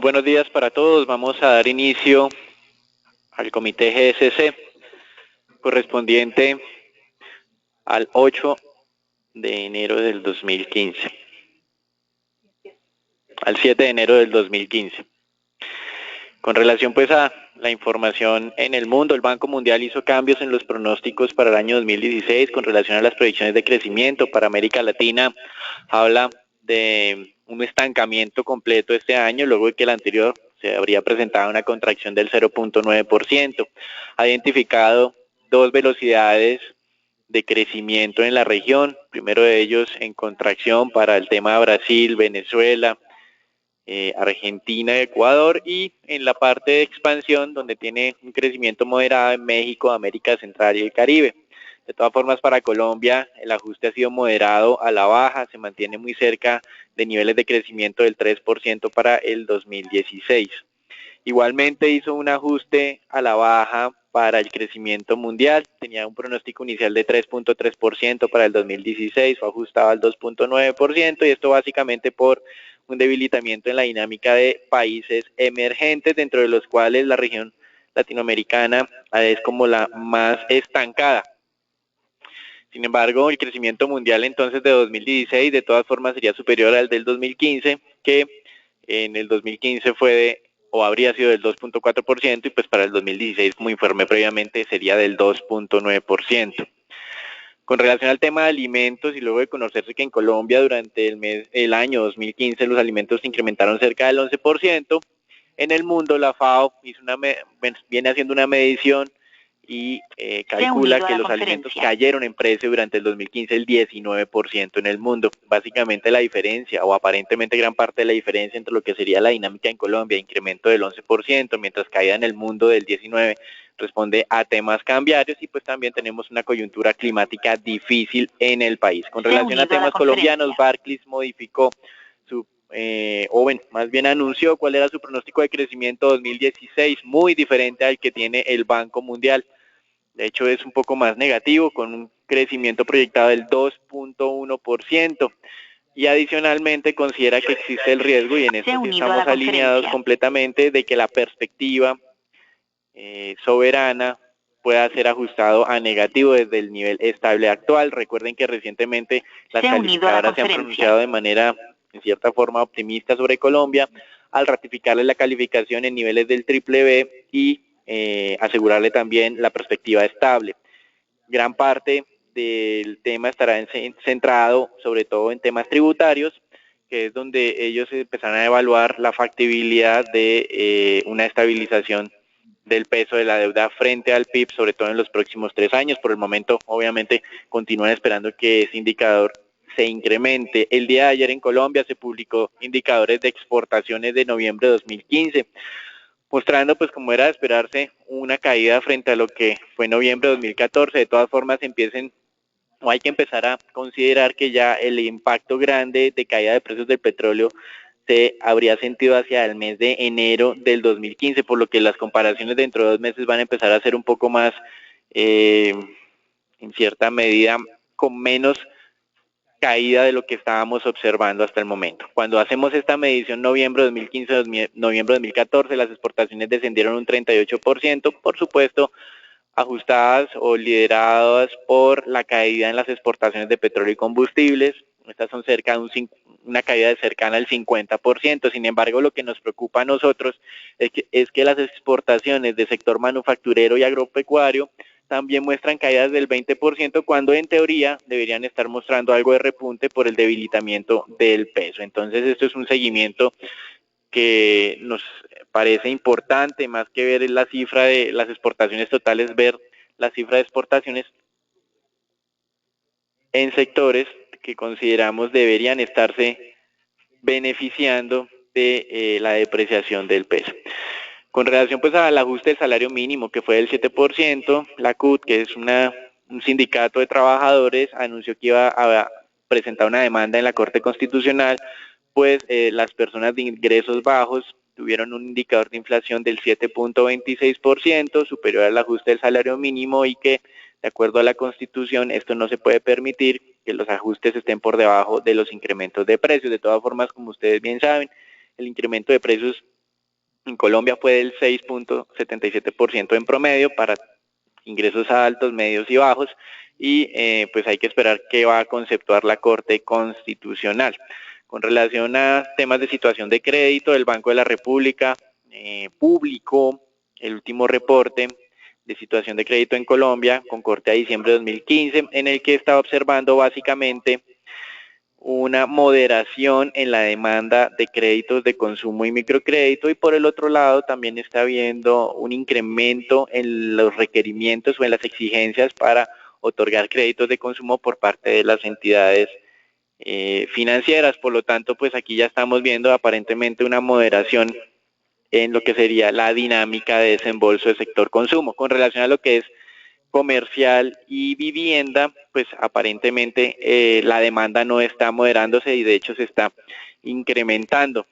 buenos días para todos. Vamos a dar inicio al comité GSC correspondiente al 8 de enero del 2015, al 7 de enero del 2015. Con relación pues a la información en el mundo, el Banco Mundial hizo cambios en los pronósticos para el año 2016 con relación a las proyecciones de crecimiento. Para América Latina habla de un estancamiento completo este año, luego de que el anterior se habría presentado una contracción del 0.9%. Ha identificado dos velocidades de crecimiento en la región, primero de ellos en contracción para el tema de Brasil, Venezuela, Argentina, Ecuador, y en la parte de expansión donde tiene un crecimiento moderado en México, América Central y el Caribe. De todas formas, para Colombia el ajuste ha sido moderado a la baja, se mantiene muy cerca de niveles de crecimiento del 3% para el 2016. Igualmente hizo un ajuste a la baja para el crecimiento mundial, tenía un pronóstico inicial de 3.3% para el 2016, fue ajustado al 2.9%, y esto básicamente por un debilitamiento en la dinámica de países emergentes, dentro de los cuales la región latinoamericana es como la más estancada. Sin embargo, el crecimiento mundial entonces de 2016 de todas formas sería superior al del 2015, que en el 2015 fue o habría sido del 2.4%, y pues para el 2016, como informé previamente, sería del 2.9%. Con relación al tema de alimentos, y luego de conocerse que en Colombia durante el año 2015 los alimentos se incrementaron cerca del 11%, en el mundo la FAO viene haciendo una medición y calcula que los alimentos cayeron en precio durante el 2015 el 19% en el mundo. Básicamente la diferencia, o aparentemente gran parte de la diferencia entre lo que sería la dinámica en Colombia, incremento del 11%, mientras caída en el mundo del 19%, responde a temas cambiarios, y pues también tenemos una coyuntura climática difícil en el país. Con relación a temas colombianos, Barclays modificó su más bien anunció cuál era su pronóstico de crecimiento 2016, muy diferente al que tiene el Banco Mundial. De hecho, es un poco más negativo, con un crecimiento proyectado del 2.1%. Y adicionalmente considera que existe el riesgo, y en esto sí estamos alineados completamente, de que la perspectiva soberana pueda ser ajustado a negativo desde el nivel estable actual. Recuerden que recientemente las calificadoras se han pronunciado de manera, en cierta forma, optimista sobre Colombia, al ratificarle la calificación en niveles del BBB y asegurarle también la perspectiva estable. Gran parte del tema estará centrado sobre todo en temas tributarios, que es donde ellos empezarán a evaluar la factibilidad de una estabilización del peso de la deuda frente al PIB, sobre todo en los próximos 3 años. Por el momento, obviamente, continúan esperando que ese indicador se incremente. El día de ayer en Colombia se publicó indicadores de exportaciones de noviembre de 2015, mostrando, pues como era de esperarse, una caída frente a lo que fue noviembre de 2014. De todas formas, hay que empezar a considerar que ya el impacto grande de caída de precios del petróleo se habría sentido hacia el mes de enero del 2015, por lo que las comparaciones dentro de 2 meses van a empezar a ser un poco más, en cierta medida, con menos caída de lo que estábamos observando hasta el momento. Cuando hacemos esta medición noviembre de 2015, noviembre de 2014, las exportaciones descendieron un 38%, por supuesto, ajustadas o lideradas por la caída en las exportaciones de petróleo y combustibles. Estas son cerca de una caída de cercana al 50%. Sin embargo, lo que nos preocupa a nosotros es que las exportaciones del sector manufacturero y agropecuario también muestran caídas del 20%, cuando en teoría deberían estar mostrando algo de repunte por el debilitamiento del peso. Entonces, esto es un seguimiento que nos parece importante, más que ver la cifra de las exportaciones totales, ver la cifra de exportaciones en sectores que consideramos deberían estarse beneficiando de la depreciación del peso. Con relación pues al ajuste del salario mínimo, que fue del 7%, la CUT, que es un sindicato de trabajadores, anunció que iba a presentar una demanda en la Corte Constitucional, pues las personas de ingresos bajos tuvieron un indicador de inflación del 7.26%, superior al ajuste del salario mínimo, y que, de acuerdo a la Constitución, esto no se puede permitir, que los ajustes estén por debajo de los incrementos de precios. De todas formas, como ustedes bien saben, el incremento de precios En Colombia fue del 6.77% en promedio para ingresos altos, medios y bajos, y pues hay que esperar qué va a conceptuar la Corte Constitucional. Con relación a temas de situación de crédito, el Banco de la República publicó el último reporte de situación de crédito en Colombia con corte a diciembre de 2015, en el que estaba observando básicamente una moderación en la demanda de créditos de consumo y microcrédito, y por el otro lado también está habiendo un incremento en los requerimientos o en las exigencias para otorgar créditos de consumo por parte de las entidades financieras. Por lo tanto, pues aquí ya estamos viendo aparentemente una moderación en lo que sería la dinámica de desembolso del sector consumo. Con relación a lo que es comercial y vivienda, pues aparentemente la demanda no está moderándose y de hecho se está incrementando.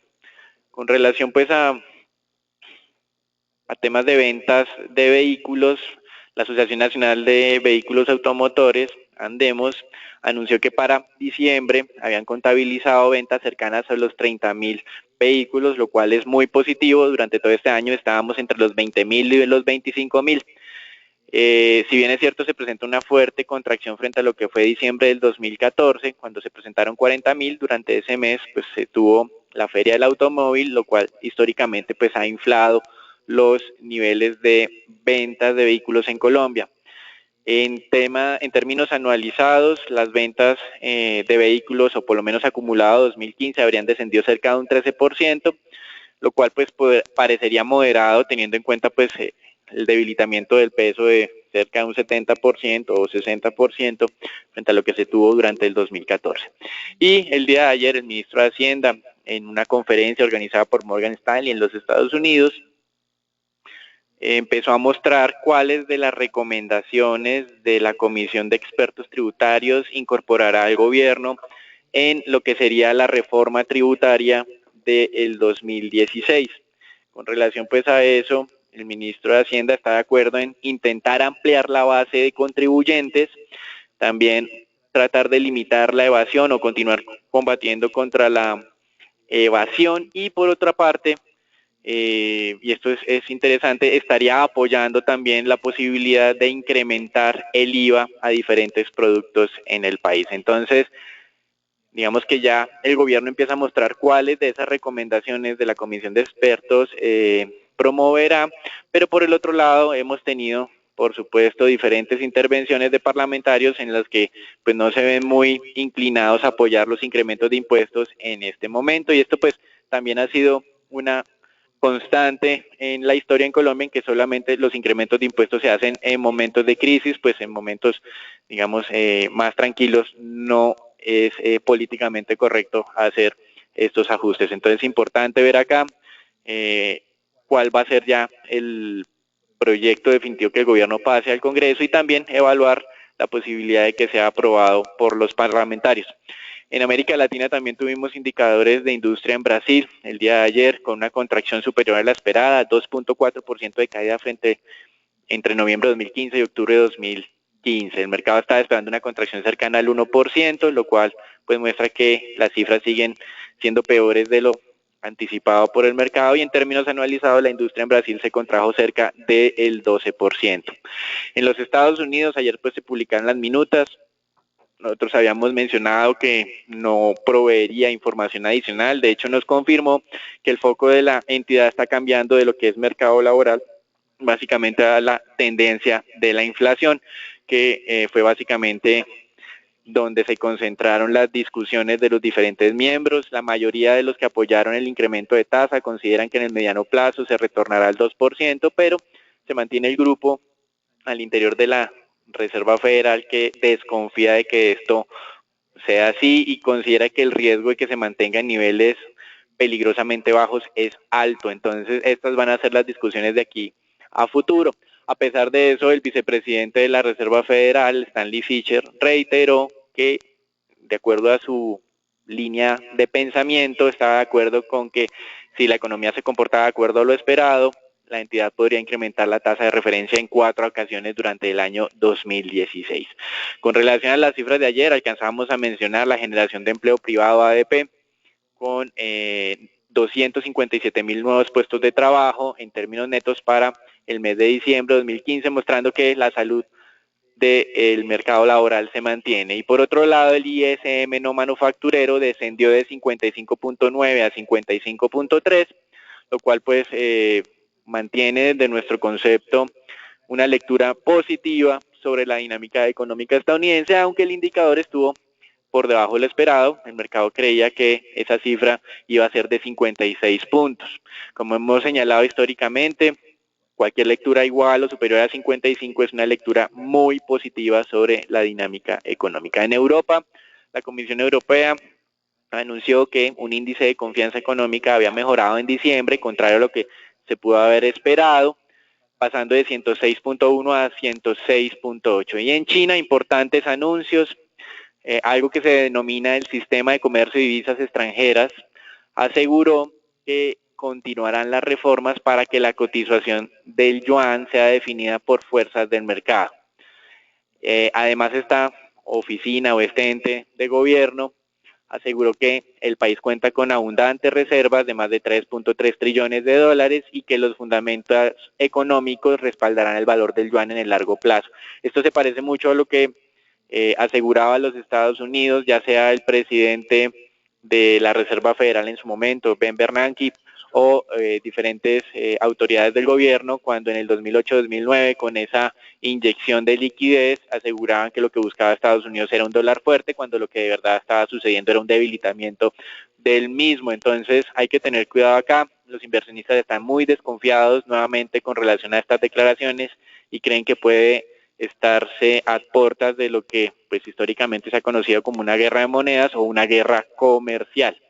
Con relación pues a temas de ventas de vehículos, la Asociación Nacional de Vehículos Automotores, Andemos, anunció que para diciembre habían contabilizado ventas cercanas a los 30.000 vehículos, lo cual es muy positivo. Durante todo este año estábamos entre los 20.000 y los 25.000. Si bien es cierto, se presenta una fuerte contracción frente a lo que fue diciembre del 2014, cuando se presentaron 40.000. Durante ese mes pues se tuvo la Feria del Automóvil, lo cual históricamente pues ha inflado los niveles de ventas de vehículos en Colombia. En términos anualizados, las ventas de vehículos, o por lo menos acumulado 2015, habrían descendido cerca de un 13%, lo cual pues parecería moderado teniendo en cuenta pues el debilitamiento del peso de cerca de un 70% o 60% frente a lo que se tuvo durante el 2014. Y el día de ayer el ministro de Hacienda, en una conferencia organizada por Morgan Stanley en los Estados Unidos, empezó a mostrar cuáles de las recomendaciones de la Comisión de Expertos Tributarios incorporará el gobierno en lo que sería la reforma tributaria del 2016. Con relación pues a eso, el ministro de Hacienda está de acuerdo en intentar ampliar la base de contribuyentes, también tratar de limitar la evasión o continuar combatiendo contra la evasión, y por otra parte, y esto es interesante, estaría apoyando también la posibilidad de incrementar el IVA a diferentes productos en el país. Entonces, digamos que ya el gobierno empieza a mostrar cuáles de esas recomendaciones de la comisión de expertos promoverá, pero por el otro lado hemos tenido, por supuesto, diferentes intervenciones de parlamentarios en las que pues no se ven muy inclinados a apoyar los incrementos de impuestos en este momento, y esto pues también ha sido una constante en la historia en Colombia, en que solamente los incrementos de impuestos se hacen en momentos de crisis, pues en momentos, digamos, más tranquilos no es políticamente correcto hacer estos ajustes. Entonces es importante ver acá cuál va a ser ya el proyecto definitivo que el gobierno pase al Congreso, y también evaluar la posibilidad de que sea aprobado por los parlamentarios. En América Latina también tuvimos indicadores de industria en Brasil el día de ayer con una contracción superior a la esperada, 2.4% de caída entre noviembre de 2015 y octubre de 2015. El mercado estaba esperando una contracción cercana al 1%, lo cual pues muestra que las cifras siguen siendo peores de lo anticipado por el mercado, y en términos anualizados la industria en Brasil se contrajo cerca del 12%. En los Estados Unidos ayer pues se publicaron las minutas. Nosotros habíamos mencionado que no proveería información adicional. De hecho, nos confirmó que el foco de la entidad está cambiando de lo que es mercado laboral básicamente a la tendencia de la inflación, que fue básicamente donde se concentraron las discusiones de los diferentes miembros. La mayoría de los que apoyaron el incremento de tasa consideran que en el mediano plazo se retornará al 2%, pero se mantiene el grupo al interior de la Reserva Federal que desconfía de que esto sea así y considera que el riesgo de que se mantenga en niveles peligrosamente bajos es alto. Entonces estas van a ser las discusiones de aquí a futuro. A pesar de eso, el vicepresidente de la Reserva Federal, Stanley Fischer, reiteró que, de acuerdo a su línea de pensamiento, estaba de acuerdo con que si la economía se comportaba de acuerdo a lo esperado, la entidad podría incrementar la tasa de referencia en 4 ocasiones durante el año 2016. Con relación a las cifras de ayer, alcanzamos a mencionar la generación de empleo privado ADP con 257.000 nuevos puestos de trabajo en términos netos para el mes de diciembre de 2015, mostrando que la salud del mercado laboral se mantiene. Y por otro lado, el ISM no manufacturero descendió de 55.9 a 55.3, lo cual pues mantiene desde nuestro concepto una lectura positiva sobre la dinámica económica estadounidense, aunque el indicador estuvo por debajo de lo esperado. El mercado creía que esa cifra iba a ser de 56 puntos. Como hemos señalado históricamente, cualquier lectura igual o superior a 55 es una lectura muy positiva sobre la dinámica económica. En Europa, la Comisión Europea anunció que un índice de confianza económica había mejorado en diciembre, contrario a lo que se pudo haber esperado, pasando de 106.1 a 106.8. Y en China, importantes anuncios. Algo que se denomina el Sistema de Comercio de Divisas Extranjeras aseguró que continuarán las reformas para que la cotización del yuan sea definida por fuerzas del mercado. Además, esta oficina o este ente de gobierno aseguró que el país cuenta con abundantes reservas de más de 3.3 trillones de dólares y que los fundamentos económicos respaldarán el valor del yuan en el largo plazo. Esto se parece mucho a lo que aseguraba los Estados Unidos, ya sea el presidente de la Reserva Federal en su momento, Ben Bernanke, o diferentes autoridades del gobierno, cuando en el 2008-2009, con esa inyección de liquidez, aseguraban que lo que buscaba Estados Unidos era un dólar fuerte, cuando lo que de verdad estaba sucediendo era un debilitamiento del mismo. Entonces hay que tener cuidado acá. Los inversionistas están muy desconfiados nuevamente con relación a estas declaraciones y creen que puede estarse a puertas de lo que pues históricamente se ha conocido como una guerra de monedas o una guerra comercial.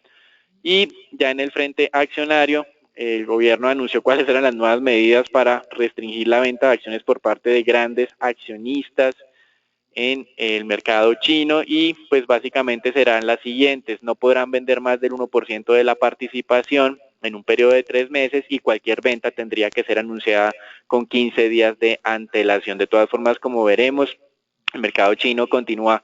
Y ya en el frente accionario, el gobierno anunció cuáles eran las nuevas medidas para restringir la venta de acciones por parte de grandes accionistas en el mercado chino y pues básicamente serán las siguientes: no podrán vender más del 1% de la participación en un periodo de 3 meses y cualquier venta tendría que ser anunciada con 15 días de antelación. De todas formas, como veremos, el mercado chino continúa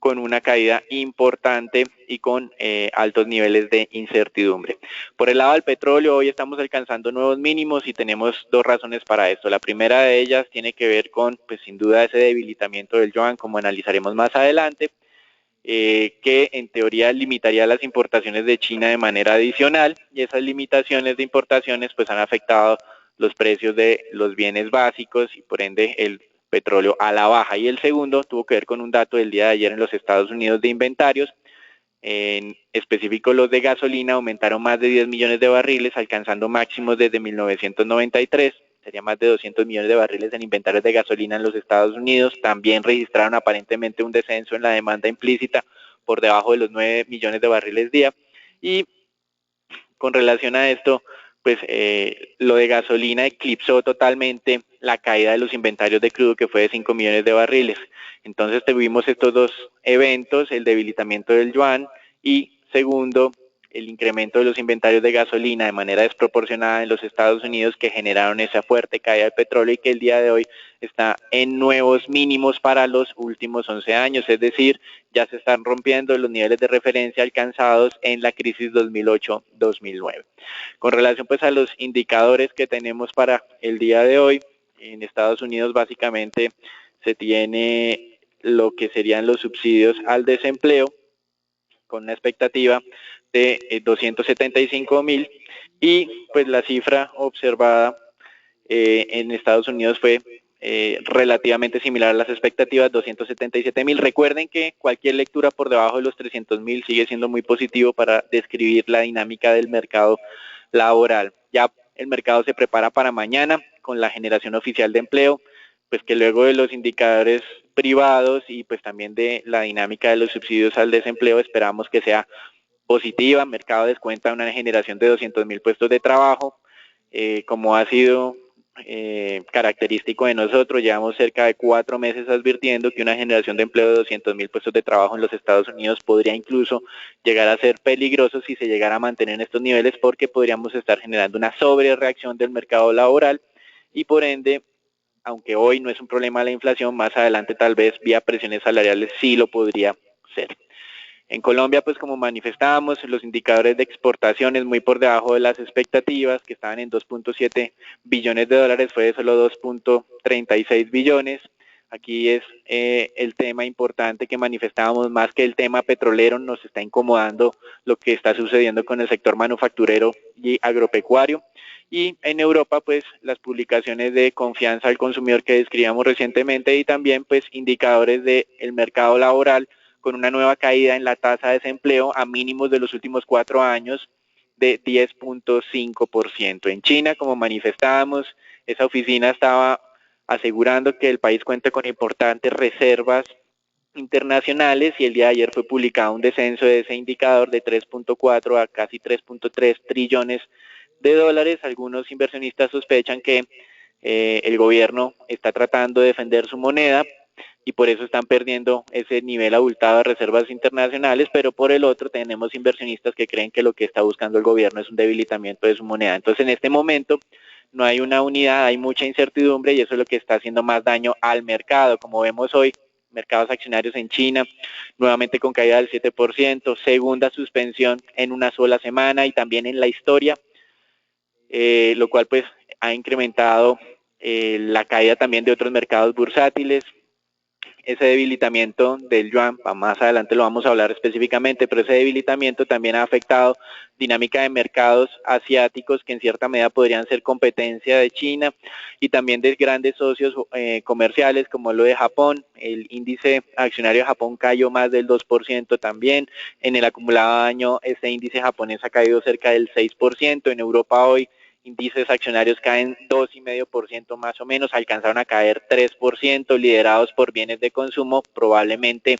con una caída importante y con altos niveles de incertidumbre. Por el lado del petróleo, hoy estamos alcanzando nuevos mínimos y tenemos dos razones para esto. La primera de ellas tiene que ver con, pues sin duda, ese debilitamiento del yuan, como analizaremos más adelante, que en teoría limitaría las importaciones de China de manera adicional, y esas limitaciones de importaciones pues han afectado los precios de los bienes básicos y por ende el petróleo a la baja. Y el segundo tuvo que ver con un dato del día de ayer en los Estados Unidos de inventarios. En específico, los de gasolina aumentaron más de 10 millones de barriles, alcanzando máximos desde 1993. Sería más de 200 millones de barriles en inventarios de gasolina en los Estados Unidos. También registraron aparentemente un descenso en la demanda implícita por debajo de los 9 millones de barriles día. Y con relación a esto, pues lo de gasolina eclipsó totalmente la caída de los inventarios de crudo, que fue de 5 millones de barriles. Entonces tuvimos estos dos eventos: el debilitamiento del yuan y segundo, el incremento de los inventarios de gasolina de manera desproporcionada en los Estados Unidos, que generaron esa fuerte caída del petróleo y que el día de hoy está en nuevos mínimos para los últimos 11 años, es decir, ya se están rompiendo los niveles de referencia alcanzados en la crisis 2008-2009. Con relación pues a los indicadores que tenemos para el día de hoy, en Estados Unidos básicamente se tiene lo que serían los subsidios al desempleo, con una expectativa de 275.000, y pues la cifra observada en Estados Unidos fue relativamente similar a las expectativas, 277.000. Recuerden que cualquier lectura por debajo de los 300.000 sigue siendo muy positivo para describir la dinámica del mercado laboral. Ya el mercado se prepara para mañana con la generación oficial de empleo, pues que luego de los indicadores privados y pues también de la dinámica de los subsidios al desempleo esperamos que sea positiva. El mercado descuenta una generación de 200.000 puestos de trabajo, como ha sido característico de nosotros. Llevamos cerca de 4 meses advirtiendo que una generación de empleo de 200.000 puestos de trabajo en los Estados Unidos podría incluso llegar a ser peligroso si se llegara a mantener en estos niveles, porque podríamos estar generando una sobrereacción del mercado laboral y por ende, aunque hoy no es un problema la inflación, más adelante tal vez vía presiones salariales sí lo podría ser. En Colombia, pues como manifestábamos, los indicadores de exportaciones muy por debajo de las expectativas, que estaban en 2.7 billones de dólares, fue de solo 2.36 billones. Aquí es el tema importante que manifestábamos, más que el tema petrolero, nos está incomodando lo que está sucediendo con el sector manufacturero y agropecuario. Y en Europa, pues las publicaciones de confianza al consumidor que describíamos recientemente y también pues indicadores del mercado laboral con una nueva caída en la tasa de desempleo a mínimos de los últimos 4 años de 10.5%. En China, como manifestábamos, esa oficina estaba asegurando que el país cuenta con importantes reservas internacionales y el día de ayer fue publicado un descenso de ese indicador de 3.4 a casi 3.3 trillones de dólares. Algunos inversionistas sospechan que el gobierno está tratando de defender su moneda y por eso están perdiendo ese nivel abultado de reservas internacionales, pero por el otro tenemos inversionistas que creen que lo que está buscando el gobierno es un debilitamiento de su moneda. Entonces en este momento no hay una unidad, hay mucha incertidumbre y eso es lo que está haciendo más daño al mercado. Como vemos hoy, mercados accionarios en China, nuevamente con caída del 7%, segunda suspensión en una sola semana y también en la historia, lo cual pues ha incrementado la caída también de otros mercados bursátiles. Ese debilitamiento del yuan, más adelante lo vamos a hablar específicamente, pero ese debilitamiento también ha afectado dinámica de mercados asiáticos que en cierta medida podrían ser competencia de China y también de grandes socios comerciales como lo de Japón. El índice accionario de Japón cayó más del 2% también. En el acumulado de año, este índice japonés ha caído cerca del 6%. En Europa hoy índices accionarios caen 2,5% más o menos, alcanzaron a caer 3%, liderados por bienes de consumo, probablemente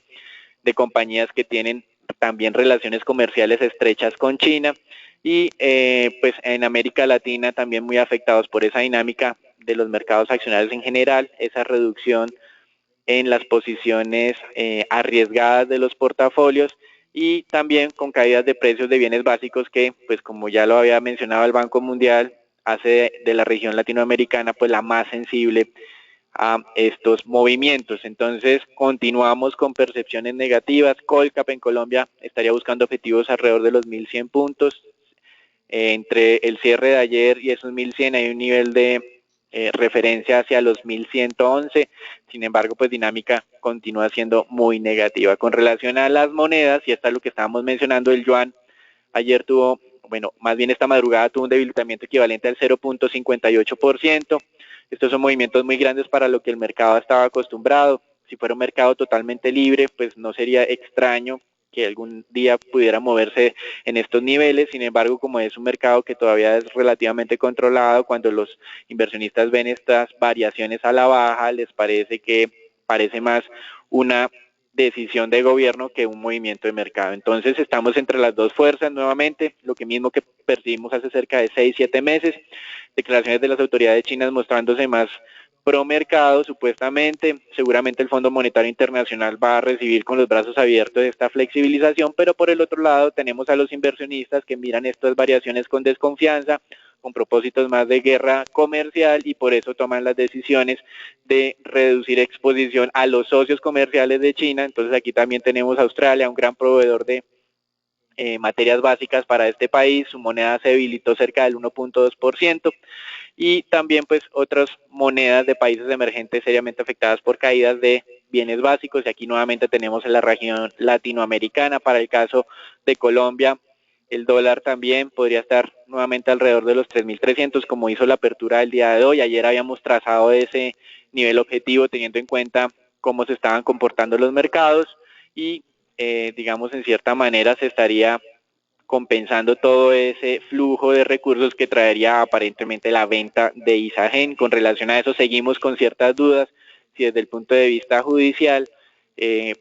de compañías que tienen también relaciones comerciales estrechas con China, y pues en América Latina también muy afectados por esa dinámica de los mercados accionarios en general, esa reducción en las posiciones arriesgadas de los portafolios y también con caídas de precios de bienes básicos que, pues como ya lo había mencionado el Banco Mundial, hace de la región latinoamericana pues la más sensible a estos movimientos. Entonces continuamos con percepciones negativas. Colcap en Colombia estaría buscando objetivos alrededor de los 1.100 puntos. Entre el cierre de ayer y esos 1.100 hay un nivel de referencia hacia los 1.111, sin embargo pues dinámica continúa siendo muy negativa. Con relación a las monedas, y hasta lo que estábamos mencionando, el yuan ayer tuvo, bueno, más bien esta madrugada tuvo un debilitamiento equivalente al 0.58%, estos son movimientos muy grandes para lo que el mercado estaba acostumbrado. Si fuera un mercado totalmente libre, pues no sería extraño que algún día pudiera moverse en estos niveles. Sin embargo, como es un mercado que todavía es relativamente controlado, cuando los inversionistas ven estas variaciones a la baja, les parece más una decisión de gobierno que un movimiento de mercado. Entonces estamos entre las dos fuerzas nuevamente, lo que mismo que percibimos hace cerca de 6-7 meses, declaraciones de las autoridades chinas mostrándose más pro mercado supuestamente. Seguramente el Fondo Monetario Internacional va a recibir con los brazos abiertos esta flexibilización, pero por el otro lado tenemos a los inversionistas que miran estas variaciones con desconfianza, con propósitos más de guerra comercial, y por eso toman las decisiones de reducir exposición a los socios comerciales de China. Entonces aquí también tenemos a Australia, un gran proveedor de materias básicas para este país. Su moneda se debilitó cerca del 1.2%, y también pues otras monedas de países emergentes seriamente afectadas por caídas de bienes básicos, y aquí nuevamente tenemos en la región latinoamericana. Para el caso de Colombia, el dólar también podría estar nuevamente alrededor de los 3.300, como hizo la apertura del día de hoy. Ayer habíamos trazado ese nivel objetivo teniendo en cuenta cómo se estaban comportando los mercados y digamos en cierta manera se estaría compensando todo ese flujo de recursos que traería aparentemente la venta de Isagen. Con relación a eso seguimos con ciertas dudas si desde el punto de vista judicial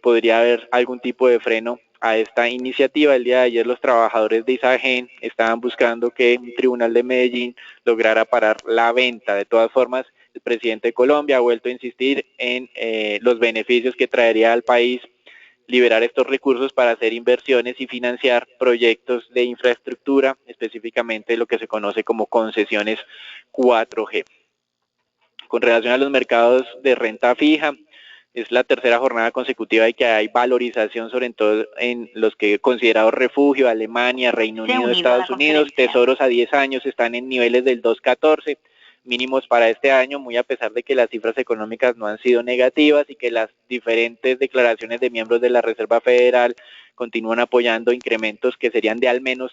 podría haber algún tipo de freno a esta iniciativa. El día de ayer los trabajadores de Isagen estaban buscando que un tribunal de Medellín lograra parar la venta. De todas formas, el presidente de Colombia ha vuelto a insistir en los beneficios que traería al país liberar estos recursos para hacer inversiones y financiar proyectos de infraestructura, específicamente lo que se conoce como concesiones 4G. Con relación a los mercados de renta fija, es la tercera jornada consecutiva y que hay valorización sobre todo en los que considerados refugio, Alemania, Reino Unido, Estados Unidos, tesoros a 10 años están en niveles del 2.14, mínimos para este año, muy a pesar de que las cifras económicas no han sido negativas y que las diferentes declaraciones de miembros de la Reserva Federal continúan apoyando incrementos que serían de al menos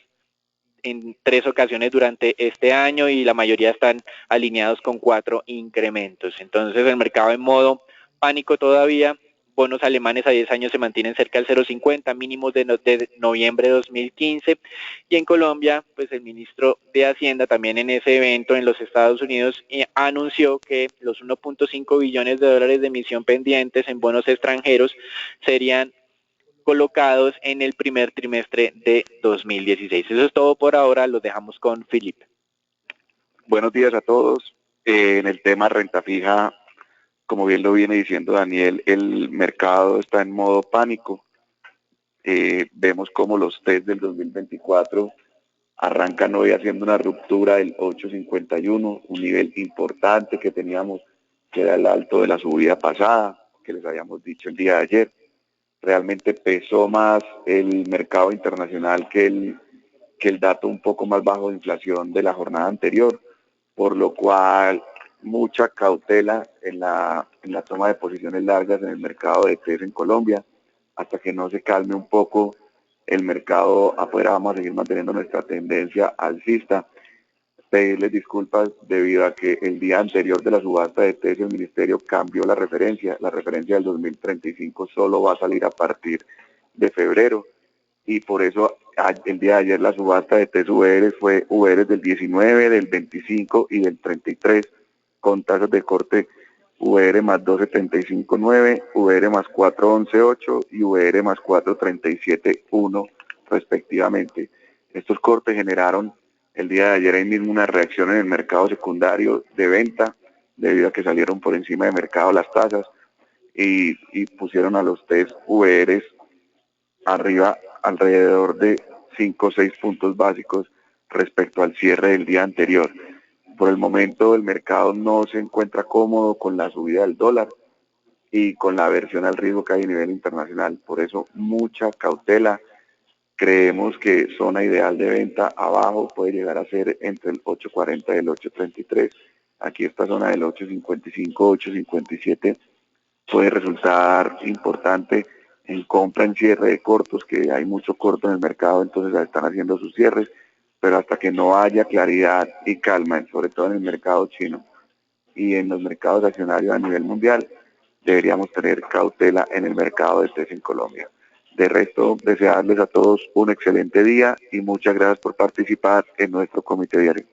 en 3 ocasiones durante este año y la mayoría están alineados con 4 incrementos. Entonces el mercado en modo pánico todavía, bonos alemanes a 10 años se mantienen cerca del 0.50, mínimos de noviembre de 2015, y en Colombia, pues el ministro de Hacienda también en ese evento en los Estados Unidos anunció que los 1.5 billones de dólares de emisión pendientes en bonos extranjeros serían colocados en el primer trimestre de 2016. Eso es todo por ahora, los dejamos con Felipe. Buenos días a todos. En el tema renta fija, como bien lo viene diciendo Daniel, el mercado está en modo pánico. Vemos como los test del 2024 arrancan hoy haciendo una ruptura del 8.51, un nivel importante que teníamos, que era el alto de la subida pasada, que les habíamos dicho el día de ayer. Realmente pesó más el mercado internacional que el dato un poco más bajo de inflación de la jornada anterior, por lo cual mucha cautela en la toma de posiciones largas en el mercado de ETFs en Colombia, hasta que no se calme un poco el mercado afuera. Vamos a seguir manteniendo nuestra tendencia alcista. Pedirles disculpas debido a que el día anterior de la subasta de ETFs el ministerio cambió la referencia del 2035 solo va a salir a partir de febrero, y por eso el día de ayer la subasta de ETFs VR fue VR del 19, del 25 y del 33, con tasas de corte VR más 2.75.9, VR más 4.11.8 y VR más 4.37.1 respectivamente. Estos cortes generaron el día de ayer ahí mismo una reacción en el mercado secundario de venta, debido a que salieron por encima de mercado las tasas y pusieron a los test VRs arriba alrededor de 5 o 6 puntos básicos respecto al cierre del día anterior. Por el momento el mercado no se encuentra cómodo con la subida del dólar y con la aversión al riesgo que hay a nivel internacional. Por eso mucha cautela. Creemos que zona ideal de venta abajo puede llegar a ser entre el 8.40 y el 8.33. Aquí esta zona del 8.55, 8.57 puede resultar importante en compra en cierre de cortos, que hay mucho corto en el mercado, entonces están haciendo sus cierres, pero hasta que no haya claridad y calma, sobre todo en el mercado chino y en los mercados accionarios a nivel mundial, deberíamos tener cautela en el mercado de ETFs en Colombia. De resto, desearles a todos un excelente día y muchas gracias por participar en nuestro comité diario.